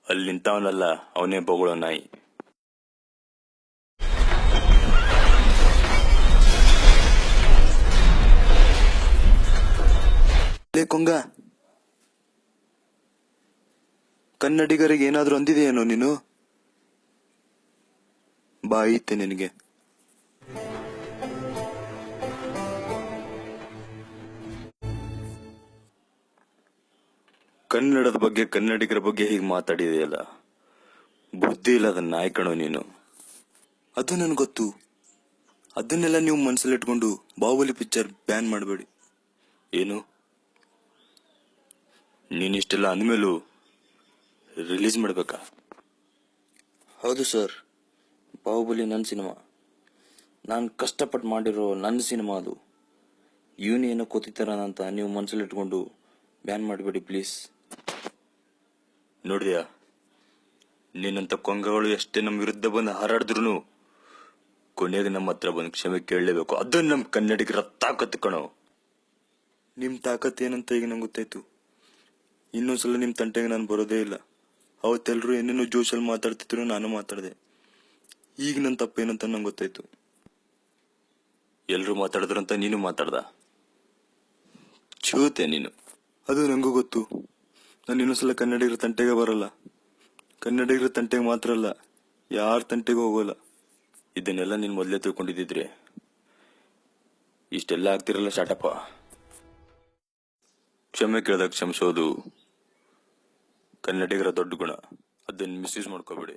ಅಲ್ಲಿ ನಿಂತವನಲ್ಲ ಅವನೇ ಬೊಗಳೋ ನಾಯಿ. ಕೊಂಗ, ಕನ್ನಡಿಗರಿಗೆ ಏನಾದ್ರೂ ಅಂದಿದೆಯೇನೋ ನೀನು? ಬಾಯಿತ್ತೆ ನಿನಗೆ. ಕನ್ನಡದ ಬಗ್ಗೆ, ಕನ್ನಡಿಗರ ಬಗ್ಗೆ ಹೀಗೆ ಮಾತಾಡಿದೆಯಲ್ಲ, ಬುದ್ಧಿ ಇಲ್ಲದ ನಾಯಿ ಕಣೋ ನೀನು. ಅದು ನನ್ಗೆ ಗೊತ್ತು. ಅದನ್ನೆಲ್ಲ ನೀವು ಮನಸ್ಸಲ್ಲಿಟ್ಕೊಂಡು ಬಾಹುಬಲಿ ಪಿಕ್ಚರ್ ಬ್ಯಾನ್ ಮಾಡಬೇಡಿ. ಏನು, ನೀನಿಷ್ಟೆಲ್ಲ ಅಂದಮೇಲೂ ರಿಲೀಸ್ ಮಾಡ್ಬೇಕಾ? ಹೌದು ಸರ್, ಬಾಹುಬಲಿ ನನ್ನ ಸಿನಿಮಾ. ನಾನು ಕಷ್ಟಪಟ್ಟು ಮಾಡಿರೋ ನನ್ನ ಸಿನಿಮಾ ಅದು. ಏನೋ ಕೂತಿತ್ತಾರಂತ ನೀವು ಮನಸ್ಸಲ್ಲಿಟ್ಕೊಂಡು ಬ್ಯಾನ್ ಮಾಡಬೇಡಿ ಪ್ಲೀಸ್. ನೋಡಿದ್ಯಾ, ನೀನಂತ ಕೊಂಗಗಳು ಎಷ್ಟೇ ನಮ್ಮ ವಿರುದ್ಧ ಬಂದು ಹಾರಾಡಿದ್ರು ಕೊನೆಗೆ ನಮ್ಮ ಹತ್ರ ಬಂದು ಕ್ಷಮೆ ಕೇಳಲೇಬೇಕು. ಅದನ್ನ ನಮ್ಮ ಕನ್ನಡಿಗರ ತಾಕತ್ತು ಕಣೋ. ನಿಮ್ ತಾಕತ್ ಏನಂತ ಈಗ ನಂಗೆ ಗೊತ್ತಾಯ್ತು. ಇನ್ನೊಂದ್ಸಲ ನಿಮ್ ತಂಟೆಗೆ ನಾನು ಬರೋದೇ ಇಲ್ಲ. ಅವತ್ತೆಲ್ರು ಏನೇನೋ ಜೋಶಲ್ಲಿ ಮಾತಾಡ್ತಿದ್ರು, ನಾನು ಮಾತಾಡಿದೆ. ಈಗ ನನ್ನ ತಪ್ಪೇನಂತ ನಂಗೆ ಗೊತ್ತಾಯ್ತು. ಎಲ್ರು ಮಾತಾಡಿದ್ರಂತ ನೀನು ಮಾತಾಡ್ದ? ಚೂತೆ ನೀನು. ಅದು ನಂಗೂ ಗೊತ್ತು. ನಾನು ಇನ್ನೊಂದ್ಸಲ ಕನ್ನಡಿಗರ ತಂಟೆಗೆ ಬರಲ್ಲ. ಕನ್ನಡಿಗರ ತಂಟೆಗೆ ಮಾತ್ರ ಅಲ್ಲ, ಯಾರ ತಂಟೆಗೂ ಹೋಗೋಲ್ಲ. ಇದನ್ನೆಲ್ಲ ನೀನ್ ಮೊದಲೇ ತಿಳ್ಕೊಂಡಿದ್ದಿದ್ರೆ ಇಷ್ಟೆಲ್ಲ ಆಗ್ತಿರಲ್ಲ. ಶಾಟಪ್ಪ. ಕ್ಷಮೆ ಕೇಳಿದಾಗ ಕ್ಷಮಿಸೋದು ಕನ್ನಡಿಗರ ದೊಡ್ಡ ಗುಣ. ಅದನ್ನ ಮಿಸ್ಯೂಸ್ ಮಾಡ್ಕೋಬೇಡಿ.